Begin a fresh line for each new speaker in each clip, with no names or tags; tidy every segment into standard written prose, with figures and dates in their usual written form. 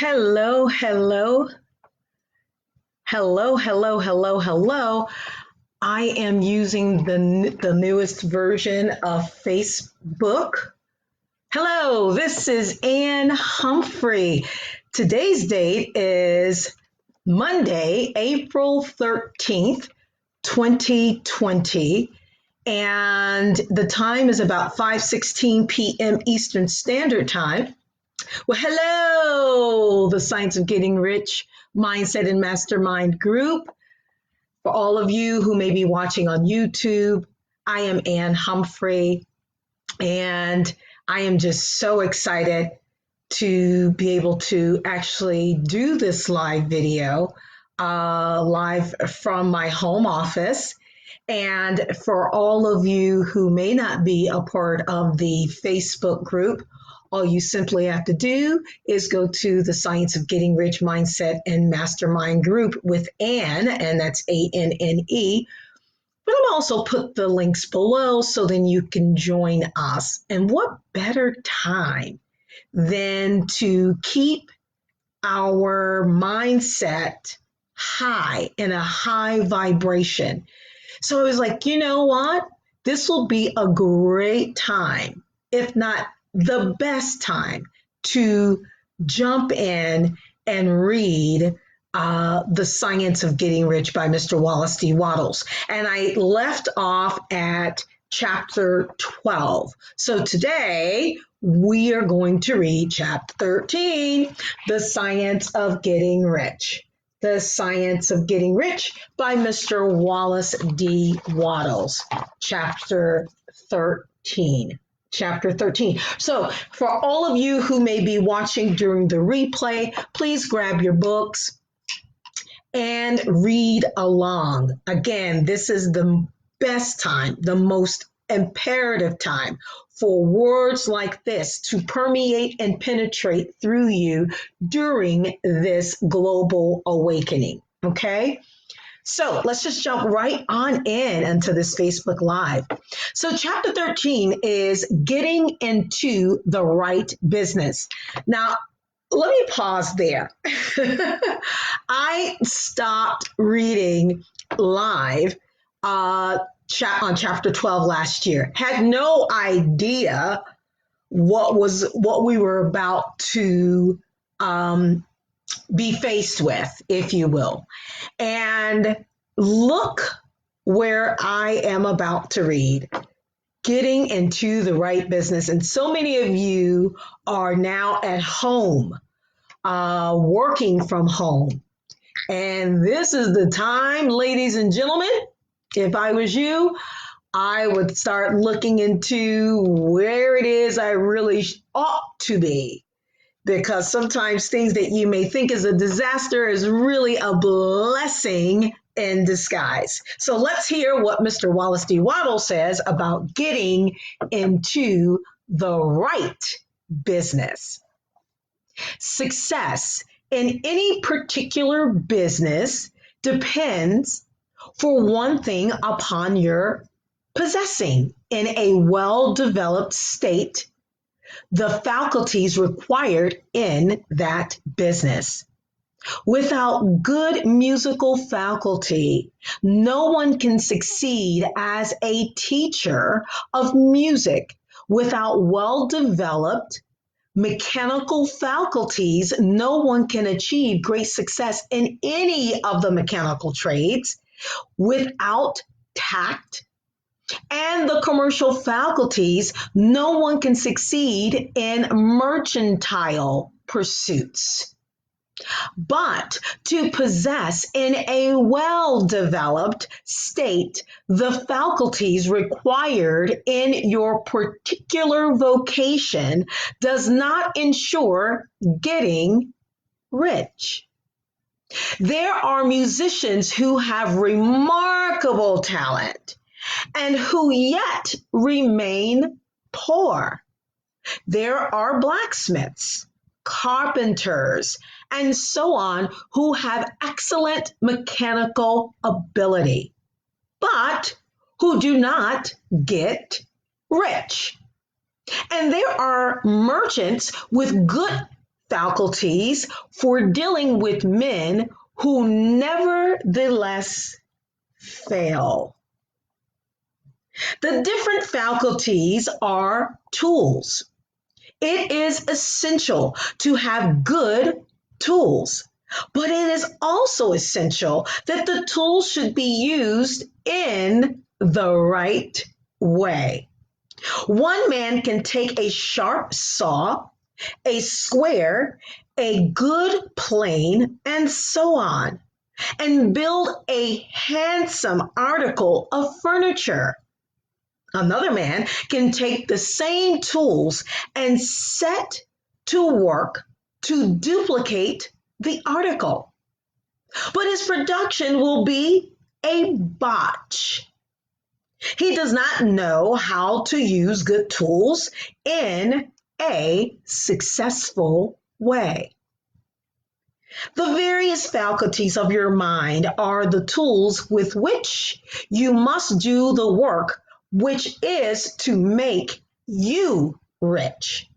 Hello, hello, hello. I am using the newest version of Facebook. Hello, this is AnneHumphrey. Today's date is Monday, April 13th, 2020, and the time is about 5:16 p.m. Eastern Standard Time. Well, hello, the Science of Getting Rich Mindset and Mastermind group. For all of you who may be watching on YouTube, I am AnneHumphrey, and I am just so excited to be able to actually do this live video, live from my home office. And for all of you who may not be a part of the Facebook group, all you simply have to do is go to the Science of Getting Rich Mindset and Mastermind group with Anne, and that's ANNE. But I'll also put the links below so then you can join us. And what better time than to keep our mindset high, in a high vibration. So I was like, you know what? This will be a great time, if not the best time, to jump in and read The Science of Getting Rich by Mr. Wallace D. Wattles. And I left off at chapter 12. So today we are going to read chapter 13, The Science of Getting Rich. The Science of Getting Rich by Mr. Wallace D. Wattles, chapter 13. Chapter 13. So for all of you who may be watching during the replay, please grab your books and read along. Again, this is the best time, the most imperative time for words like this to permeate and penetrate through you during this global awakening. Okay? So let's just jump right on in into this Facebook Live. So chapter 13 is getting into the right business. Now, let me pause there. I stopped reading live on chapter 12 last year. Had no idea what we were about to be faced with, if you will. And look where I am about to read. Getting into the right business. And so many of you are now at home, working from home. And this is the time, ladies and gentlemen, if I was you, I would start looking into where it is I really ought to be. Because sometimes things that you may think is a disaster is really a blessing in disguise. So let's hear what Mr. Wallace D. Waddle says about getting into the right business. Success in any particular business depends, for one thing, upon your possessing, in a well-developed state, the faculties required in that business. Without good musical faculty, no one can succeed as a teacher of music. Without well-developed mechanical faculties, no one can achieve great success in any of the mechanical trades. Without tact and the commercial faculties, no one can succeed in mercantile pursuits. But to possess in a well-developed state the faculties required in your particular vocation does not ensure getting rich. There are musicians who have remarkable talent and who yet remain poor. There are blacksmiths, carpenters, and so on who have excellent mechanical ability, but who do not get rich. And there are merchants with good faculties for dealing with men who nevertheless fail. The different faculties are tools. It is essential to have good tools, but it is also essential that the tools should be used in the right way. One man can take a sharp saw, a square, a good plane, and so on, and build a handsome article of furniture. Another man can take the same tools and set to work to duplicate the article, but his production will be a botch. He does not know how to use good tools in a successful way. The various faculties of your mind are the tools with which you must do the work, which is to make you rich.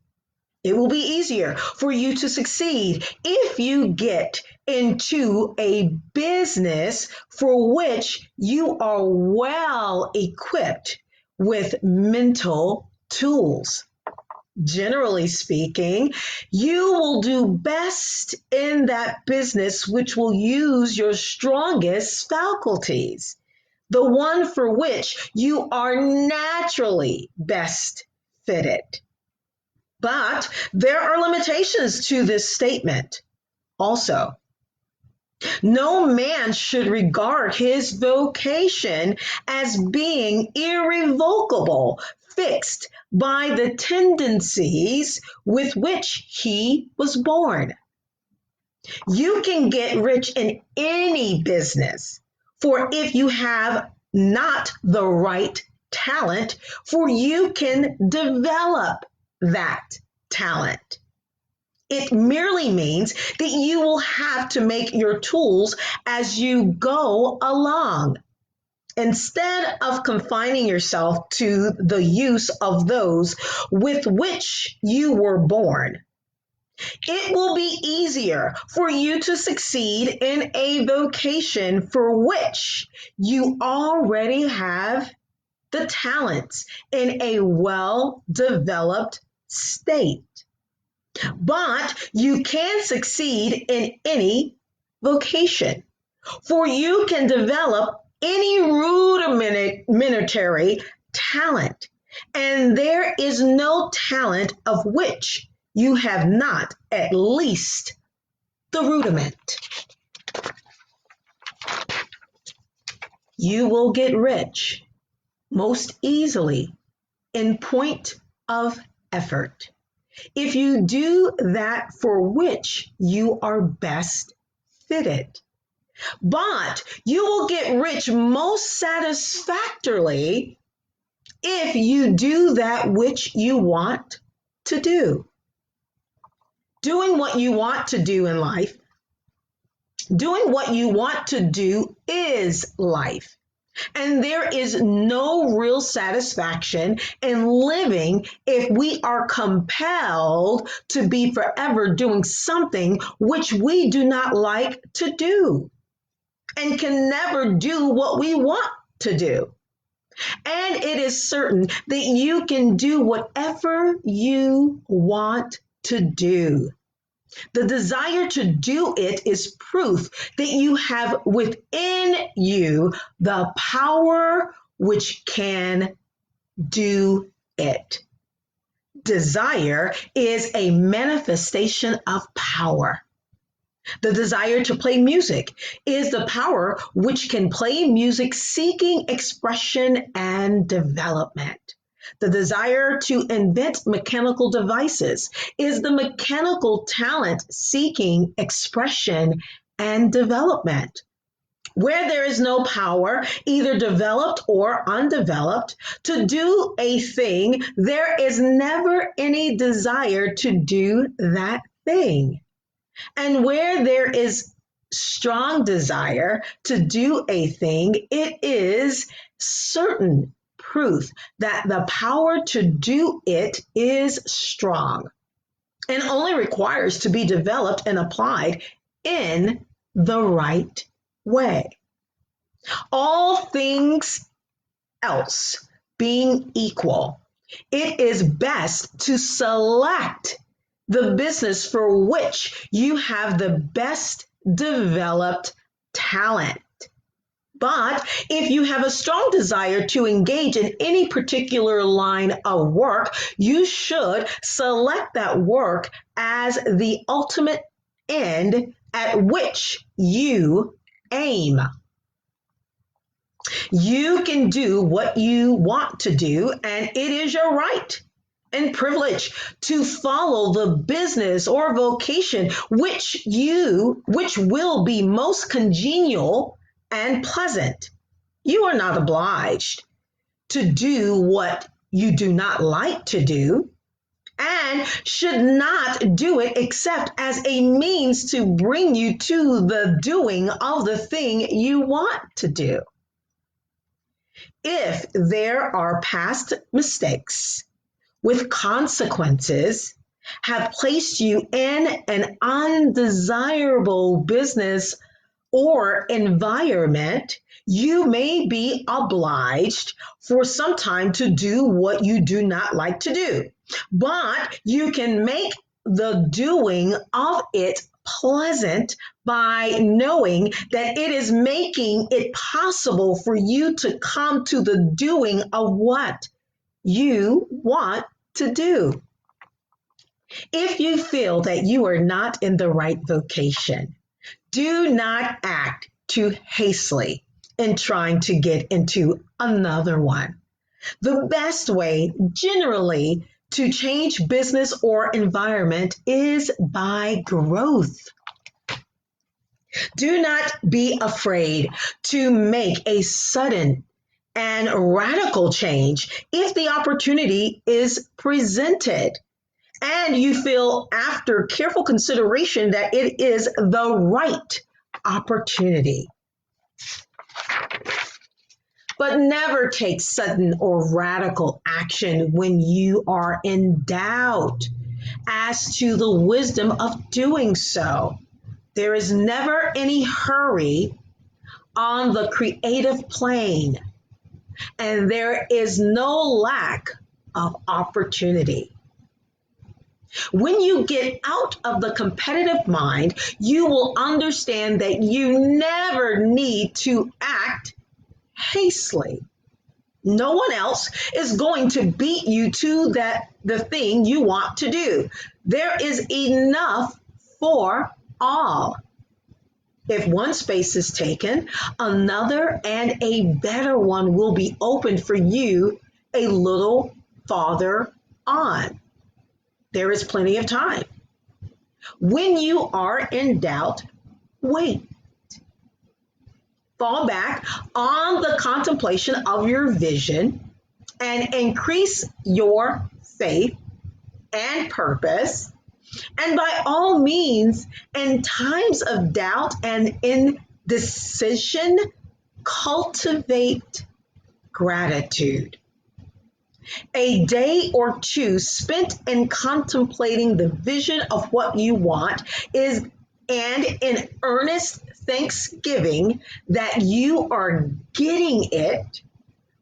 It will be easier for you to succeed if you get into a business for which you are well equipped with mental tools. Generally speaking, you will do best in that business which will use your strongest faculties, the one for which you are naturally best fitted. But there are limitations to this statement also. No man should regard his vocation as being irrevocable, fixed by the tendencies with which he was born. You can get rich in any business, for if you have not the right talent, for you can develop that talent. It merely means that you will have to make your tools as you go along, instead of confining yourself to the use of those with which you were born. It will be easier for you to succeed in a vocation for which you already have the talents in a well-developed state. But you can succeed in any vocation, for you can develop any rudimentary talent, and there is no talent of which you have not at least the rudiment. You will get rich most easily in point of effort if you do that for which you are best fitted. But you will get rich most satisfactorily if you do that which you want to do. Doing what you want to do in life, doing what you want to do is life. And there is no real satisfaction in living if we are compelled to be forever doing something which we do not like to do and can never do what we want to do. And it is certain that you can do whatever you want to do. The desire to do it is proof that you have within you the power which can do it. Desire is a manifestation of power. The desire to play music is the power which can play music seeking expression and development. The desire to invent mechanical devices is the mechanical talent seeking expression and development. Where there is no power, either developed or undeveloped, to do a thing, there is never any desire to do that thing. And where there is strong desire to do a thing, it is certain proof that the power to do it is strong. and only requires to be developed and applied in the right way. All things else being equal, it is best to select the business for which you have the best developed talent. But if you have a strong desire to engage in any particular line of work, you should select that work as the ultimate end at which you aim. You can do what you want to do, and it is your right and privilege to follow the business or vocation which will be most congenial and pleasant. You are not obliged to do what you do not like to do, and should not do it except as a means to bring you to the doing of the thing you want to do. If there are past mistakes with consequences have placed you in an undesirable business or environment, you may be obliged for some time to do what you do not like to do, but you can make the doing of it pleasant by knowing that it is making it possible for you to come to the doing of what you want to do. If you feel that you are not in the right vocation, do not act too hastily in trying to get into another one. The best way, generally, to change business or environment is by growth. Do not be afraid to make a sudden and radical change if the opportunity is presented and you feel after careful consideration that it is the right opportunity. But never take sudden or radical action when you are in doubt as to the wisdom of doing so. There is never any hurry on the creative plane, and there is no lack of opportunity. When you get out of the competitive mind, you will understand that you never need to act hastily. No one else is going to beat you to the thing you want to do. There is enough for all. If one space is taken, another and a better one will be opened for you a little farther on. There is plenty of time. When you are in doubt, wait. Fall back on the contemplation of your vision and increase your faith and purpose. And by all means, in times of doubt and indecision, cultivate gratitude. A day or two spent in contemplating the vision of what you want and in earnest thanksgiving that you are getting it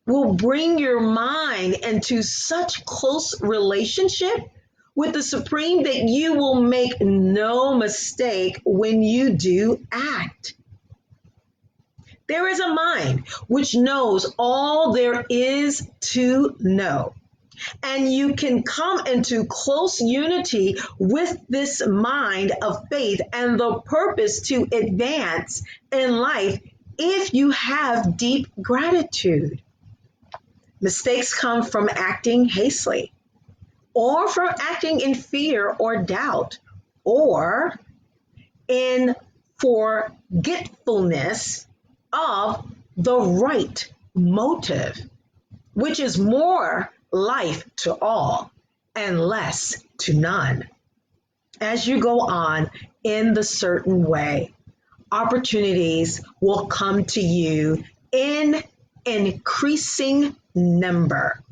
will bring your mind into such close relationship with the Supreme that you will make no mistake when you do act. There is a mind which knows all there is to know, and you can come into close unity with this mind of faith and the purpose to advance in life if you have deep gratitude. Mistakes come from acting hastily, or from acting in fear or doubt, or in forgetfulness of the right motive, which is more life to all and less to none. As you go on in the certain way, opportunities will come to you in increasing number,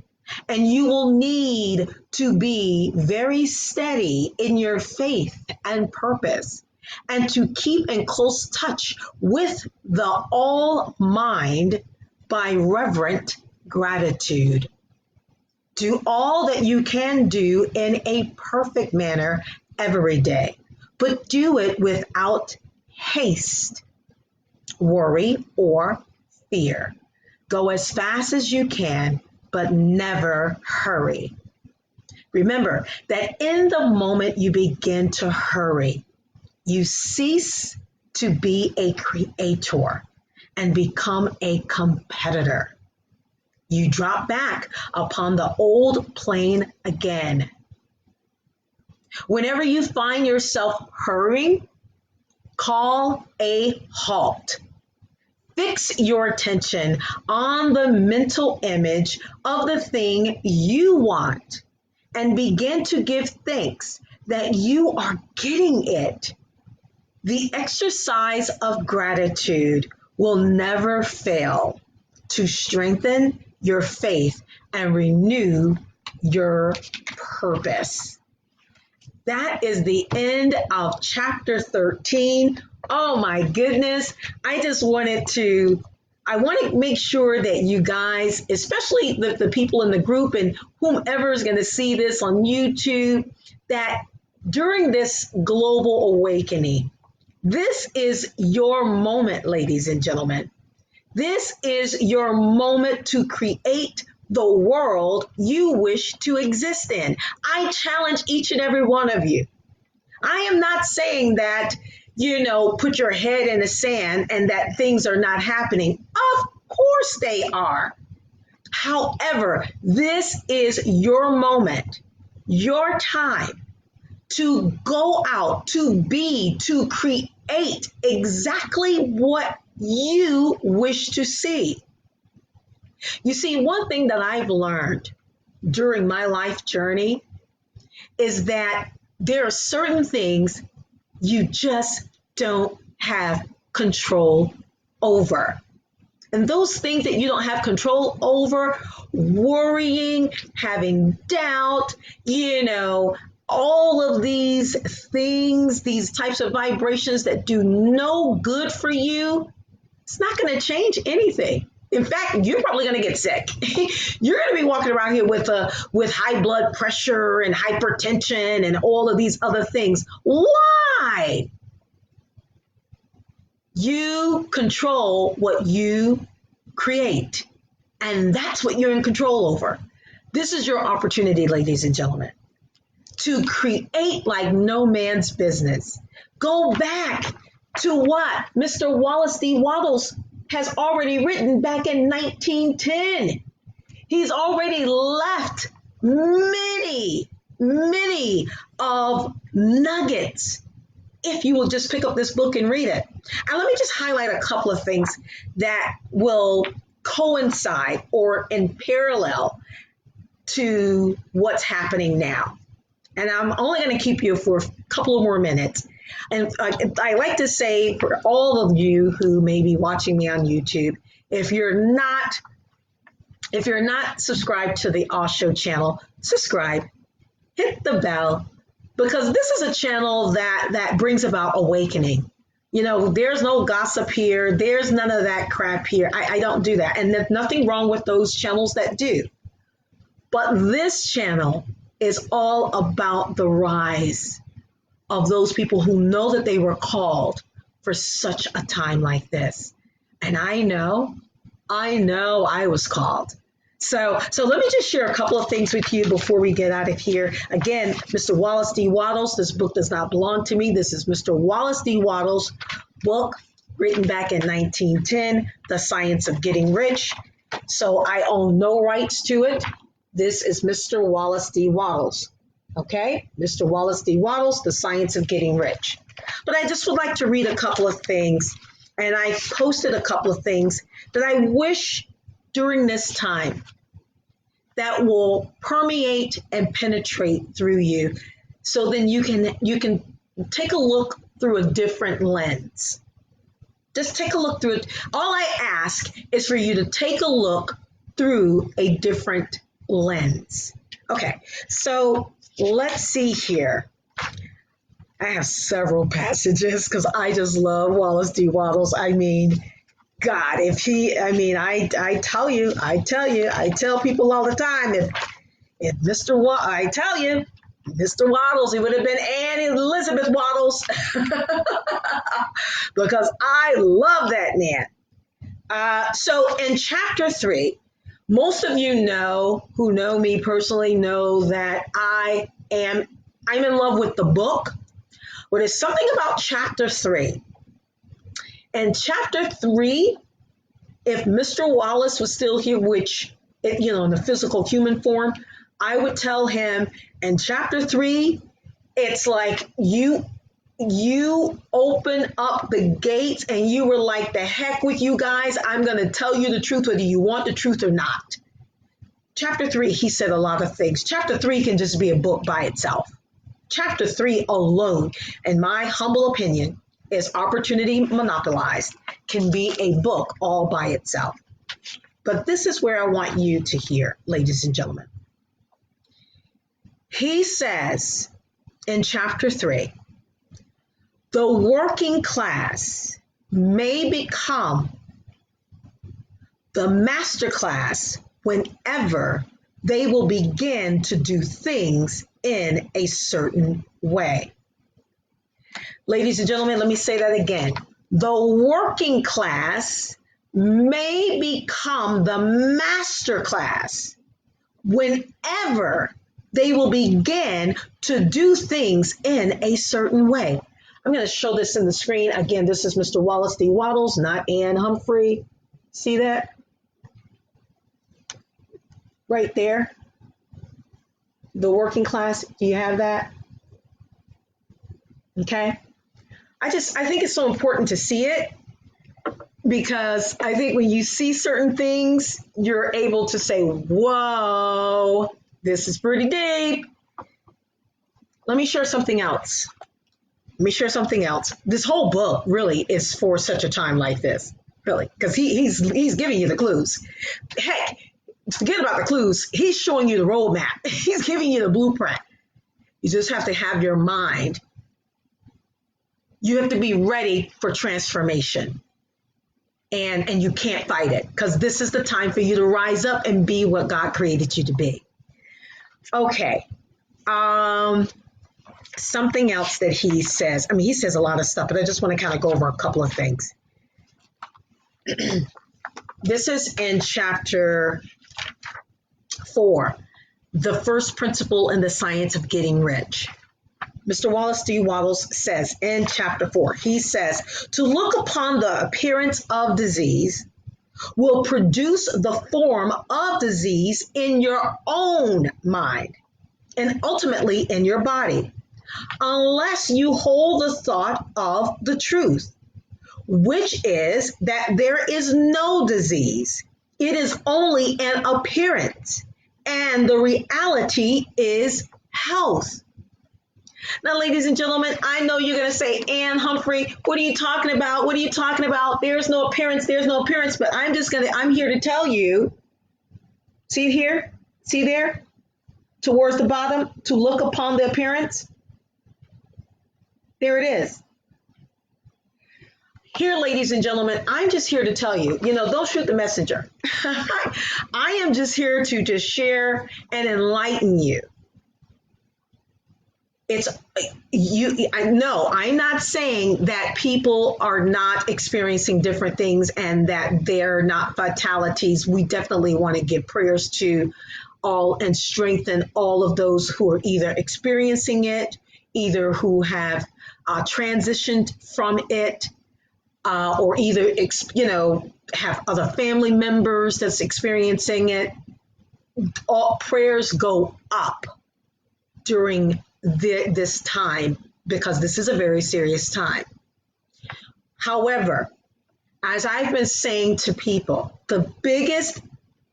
And you will need to be very steady in your faith and purpose, and to keep in close touch with the all mind by reverent gratitude. Do all that you can do in a perfect manner every day, but do it without haste, worry, or fear. Go as fast as you can, but never hurry. Remember that in the moment you begin to hurry, you cease to be a creator and become a competitor. You drop back upon the old plane again. Whenever you find yourself hurrying, call a halt. Fix your attention on the mental image of the thing you want and begin to give thanks that you are getting it. The exercise of gratitude will never fail to strengthen your faith and renew your purpose. That is the end of chapter 13. Oh my goodness. I want to make sure that you guys, especially the people in the group and whomever is going to see this on YouTube, that during this global awakening, this is your moment, ladies and gentlemen. This is your moment to create the world you wish to exist in. I challenge each and every one of you. I am not saying that, put your head in the sand and that things are not happening. Of course they are. However, this is your moment, your time to go out, to create exactly what you wish to see. You see, one thing that I've learned during my life journey is that there are certain things you just don't have control over. And those things that you don't have control over, worrying, having doubt, all of these things, these types of vibrations that do no good for you, it's not going to change anything. In fact, you're probably going to get sick. You're going to be walking around here with high blood pressure and hypertension and all of these other things. Why? You control what you create, and that's what you're in control over. This is your opportunity, ladies and gentlemen, to create like no man's business. Go back to what Mr. Wallace D. Wattles has already written back in 1910. He's already left many of nuggets if you will just pick up this book and read it. And let me just highlight a couple of things that will coincide or in parallel to what's happening now. And I'm only going to keep you for a couple of more minutes. And I like to say for all of you who may be watching me on YouTube, if you're not subscribed to the Osho channel, subscribe, hit the bell, because this is a channel that brings about awakening. There's no gossip here. There's none of that crap here. I don't do that. And there's nothing wrong with those channels that do. But this channel is all about the rise of those people who know that they were called for such a time like this. And I know I was called. So let me just share a couple of things with you before we get out of here. Again, Mr. Wallace D. Wattles, this book does not belong to me. This is Mr. Wallace D. Wattles' book written back in 1910, The Science of Getting Rich. So I own no rights to it. This is Mr. Wallace D. Wattles. Okay, Mr. Wallace D. Wattles, The Science of Getting Rich. But I just would like to read a couple of things, and I posted a couple of things that I wish during this time that will permeate and penetrate through you, so then you can take a look through a different lens. Just take a look through it. All I ask is for you to take a look through a different lens. Okay, so let's see here. I have several passages because I just love Wallace D. Wattles. I mean, God, if he, I mean, I tell people all the time, if I tell you, Mr. Wattles, he would have been Anne Elizabeth Wattles because I love that man. So in chapter 3, most of you know, who know me personally, know that I'm in love with the book, but there's something about chapter 3. In chapter 3, if Mr. Wallace was still here, which, in the physical human form, I would tell him in chapter 3, it's like you open up the gates and you were like, the heck with you guys, I'm going to tell you the truth whether you want the truth or not. Chapter 3, he said a lot of things. Chapter 3 can just be a book by itself. Chapter 3 alone, in my humble opinion, is opportunity monopolized, can be a book all by itself. But this is where I want you to hear, ladies and gentlemen. He says in chapter 3, the working class may become the master class whenever they will begin to do things in a certain way. Ladies and gentlemen, let me say that again. The working class may become the master class whenever they will begin to do things in a certain way. I'm going to show this in the screen. Again, this is Mr. Wallace D. Wattles, not AnneHumphrey. See that? Right there. The working class. Do you have that? Okay. I think it's so important to see it, because I think when you see certain things, you're able to say, whoa, this is pretty deep. Let me share something else. This whole book really is for such a time like this, really, because he's giving you the clues. Heck, forget about the clues. He's showing you the roadmap. He's giving you the blueprint. You just have to have your mind. You have to be ready for transformation. And you can't fight it, because this is the time for you to rise up and be what God created you to be. Okay. Something else that he says. I mean, he says a lot of stuff, but I just want to kind of go over a couple of things. This is in chapter 4, the first principle in the science of getting rich. Mr. Wallace D. Wattles says in chapter 4, he says, to look upon the appearance of disease will produce the form of disease in your own mind and ultimately in your body, unless you hold the thought of the truth, which is that there is no disease. It is only an appearance, and the reality is health. Now, ladies and gentlemen, I know you're going to say, AnneHumphrey, what are you talking about? What are you talking about? There's no appearance. But I'm here to tell you, see here? See there? Towards the bottom, to look upon the appearance. There it is. Here, ladies and gentlemen, I'm just here to tell you, don't shoot the messenger. I am just here to just share and enlighten you. I know I'm not saying that people are not experiencing different things and that they're not fatalities. We definitely want to give prayers to all and strengthen all of those who are either experiencing it, either who have transitioned from it, or either have other family members that's experiencing it. All prayers go up during this time, because this is a very serious time. However, as I've been saying to people, the biggest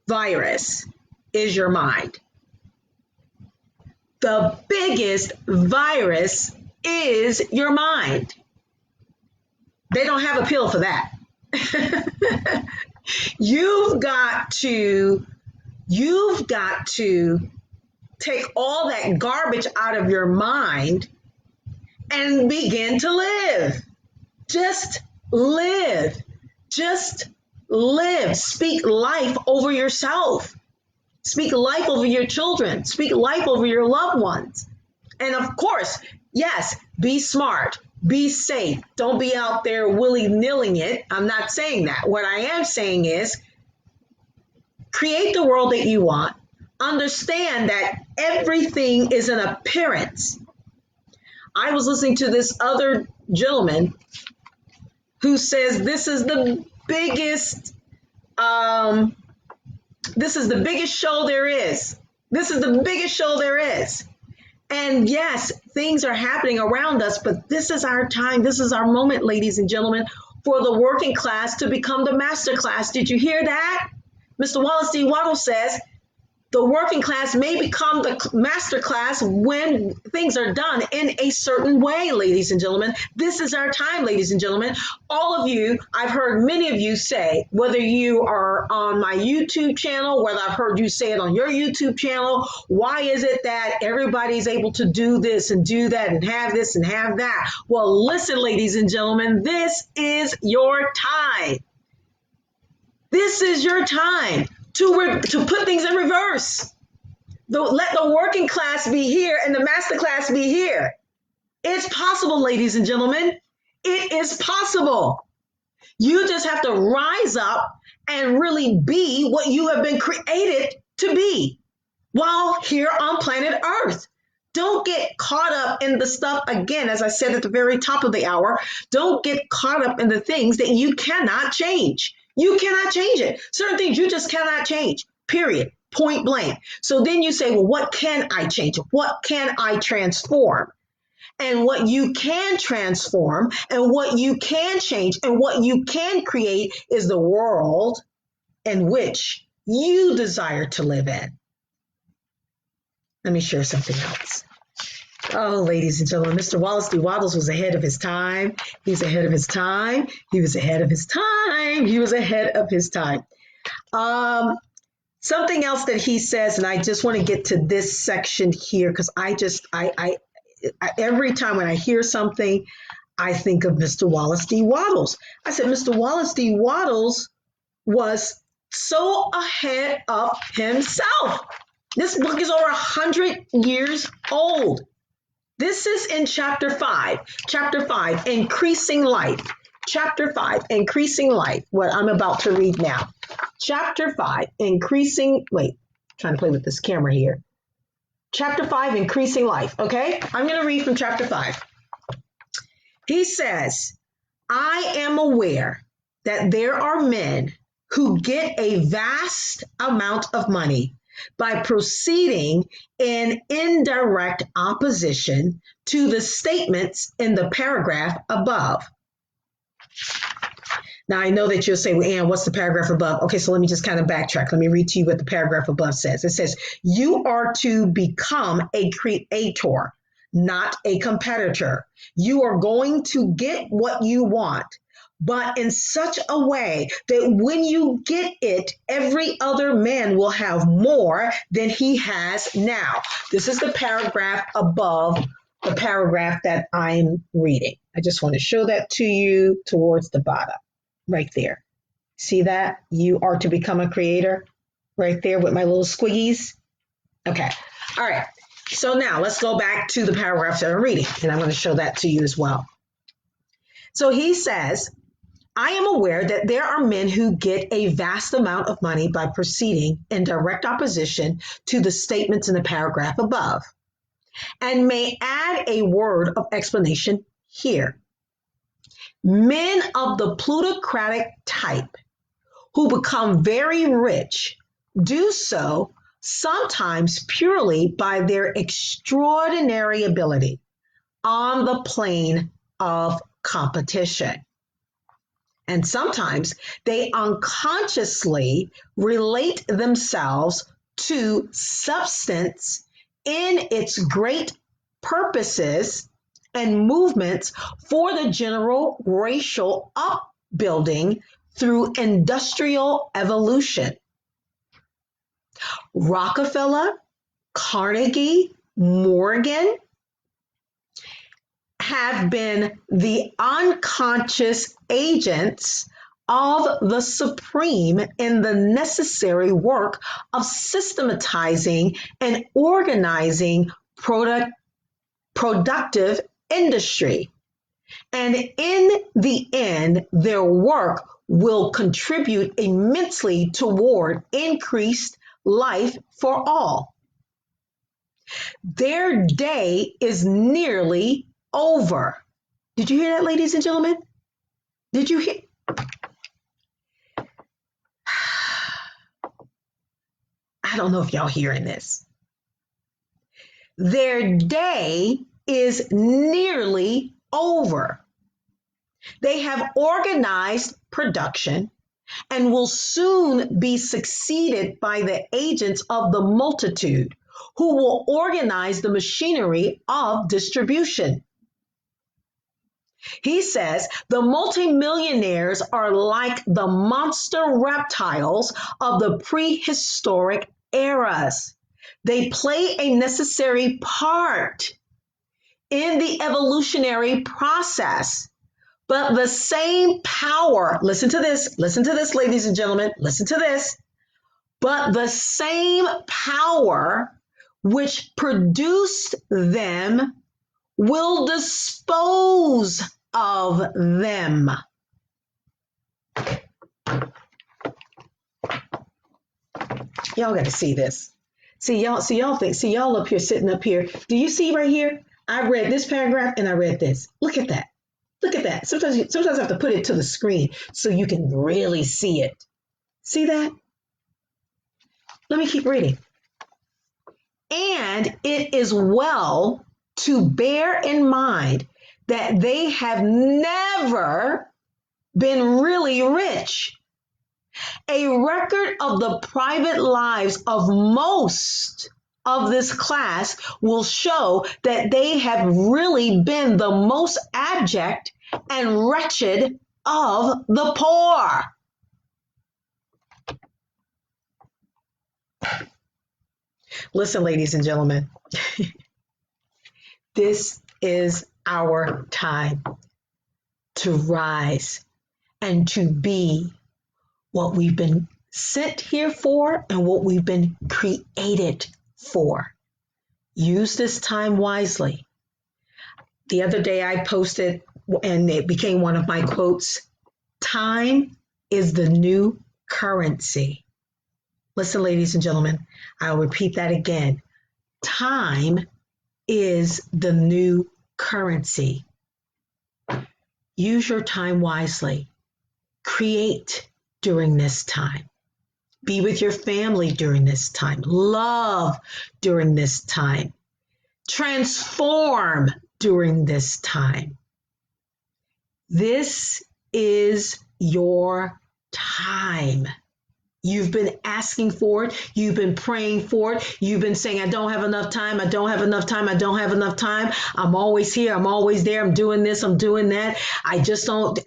virus is your mind. The biggest virus is your mind. They don't have a pill for that. You've got to You've got to take all that garbage out of your mind and begin to live. Just live. Just live. Speak life over yourself. Speak life over your children. Speak life over your loved ones. And of course, yes, be smart. Be safe. Don't be out there willy-nilling it. I'm not saying that. What I am saying is create the world that you want. Understand that everything is an appearance. I was listening to this other gentleman who says this is the biggest show there is. This is the biggest show there is. And yes, things are happening around us, but this is our time. This is our moment, ladies and gentlemen, for the working class to become the master class. Did you hear that? Mr. Wallace D. Wattles says the working class may become the master class when things are done in a certain way, ladies and gentlemen. This is our time, ladies and gentlemen. All of you, I've heard many of you say, whether you are on my YouTube channel, whether I've heard you say it on your YouTube channel, why is it that everybody's able to do this and do that and have this and have that? Well, listen, ladies and gentlemen, this is your time. This is your time to put things in reverse. Let the working class be here and the master class be here. It's possible, ladies and gentlemen. It is possible. You just have to rise up and really be what you have been created to be while here on planet Earth. Don't get caught up in the stuff, again, as I said at the very top of the hour, don't get caught up in the things that you cannot change. You cannot change it. Certain things you just cannot change, period, point blank. So then you say, well, what can I change? What can I transform? And what you can transform and what you can change and what you can create is the world in which you desire to live in. Let me share something else. Oh, ladies and gentlemen, Mr. Wallace D. Wattles was ahead of his time. He's ahead of his time. He was ahead of his time. He was ahead of his time. Something else that he says, and I just want to get to this section here because I every time when I hear something, I think of Mr. Wallace D. Wattles. I said, Mr. Wallace D. Wattles was so ahead of himself. This book is over 100 years old. This is in chapter 5, Increasing Life. Chapter 5, Increasing Life, what I'm about to read now. Chapter 5, trying to play with this camera here. Chapter 5, Increasing Life, okay? I'm going to read from chapter 5. He says, I am aware that there are men who get a vast amount of money by proceeding in indirect opposition to the statements in the paragraph above. Now, I know that you'll say, well, Ann, what's the paragraph above? Okay, so let me just kind of backtrack. Let me read to you what the paragraph above says. It says, you are to become a creator, not a competitor. You are going to get what you want, but in such a way that when you get it, every other man will have more than he has now. This is the paragraph above the paragraph that I'm reading. I just want to show that to you towards the bottom, right there. See that? You are to become a creator, right there with my little squiggies. Okay. All right. So now let's go back to the paragraphs that I'm reading, and I'm going to show that to you as well. So he says, I am aware that there are men who get a vast amount of money by proceeding in direct opposition to the statements in the paragraph above, and may add a word of explanation here. Men of the plutocratic type who become very rich do so sometimes purely by their extraordinary ability on the plane of competition. And sometimes they unconsciously relate themselves to substance in its great purposes and movements for the general racial upbuilding through industrial evolution. Rockefeller, Carnegie, Morgan have been the unconscious agents of the supreme in the necessary work of systematizing and organizing productive industry. And in the end, their work will contribute immensely toward increased life for all. Their day is nearly over. Did you hear that, ladies and gentlemen? Did you hear? I don't know if y'all hearing this. Their day is nearly over. They have organized production and will soon be succeeded by the agents of the multitude who will organize the machinery of distribution. He says the multimillionaires are like the monster reptiles of the prehistoric eras. They play a necessary part in the evolutionary process, but the same power, listen to this, ladies and gentlemen, listen to this, but the same power which produced them will dispose of them. Y'all got to see this. See y'all up here sitting up here. Do you see right here? I read this paragraph and I read this. Look at that. Look at that. Sometimes I have to put it to the screen so you can really see it. See that? Let me keep reading. And it is well to bear in mind that they have never been really rich. A record of the private lives of most of this class will show that they have really been the most abject and wretched of the poor. Listen, ladies and gentlemen, this is our time to rise and to be what we've been sent here for and what we've been created for. Use this time wisely. The other day I posted, and it became one of my quotes, time is the new currency. Listen, ladies and gentlemen, I'll repeat that again. Time is the new currency. Use your time wisely. Create during this time. Be with your family during this time. Love during this time. Transform during this time. This is your time. You've been asking for it. You've been praying for it. You've been saying, I don't have enough time. I don't have enough time. I don't have enough time. I'm always here. I'm always there. I'm doing this. I'm doing that. I just don't.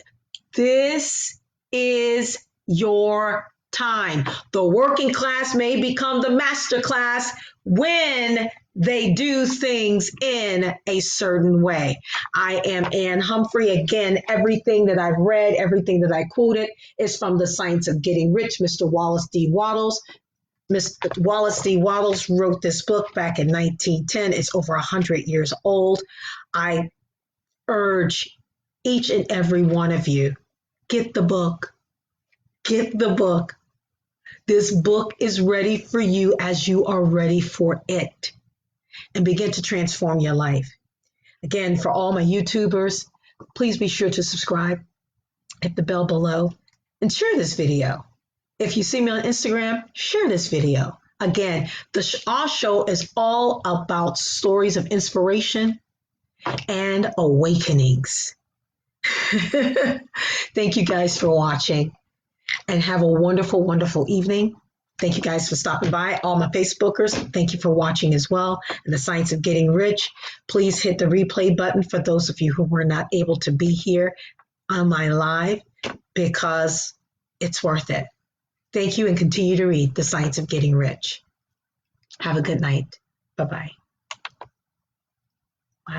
This is your time. The working class may become the master class when they do things in a certain way. I am AnneHumphrey. Again, everything that I've read, everything that I quoted is from The Science of Getting Rich, Mr. Wallace D. Wattles. Mr. Wallace D. Wattles wrote this book back in 1910. It's over 100 years old. I urge each and every one of you, get the book. Get the book. This book is ready for you as you are ready for it. And begin to transform your life. Again, for all my YouTubers, please be sure to subscribe, hit the bell below, and share this video. If you see me on Instagram, share this video. Again, our show is all about stories of inspiration and awakenings. Thank you guys for watching, and have a wonderful, wonderful evening. Thank you guys for stopping by. All my Facebookers, thank you for watching as well. And The Science of Getting Rich, please hit the replay button for those of you who were not able to be here on my live, because it's worth it. Thank you, and continue to read The Science of Getting Rich. Have a good night. Bye bye.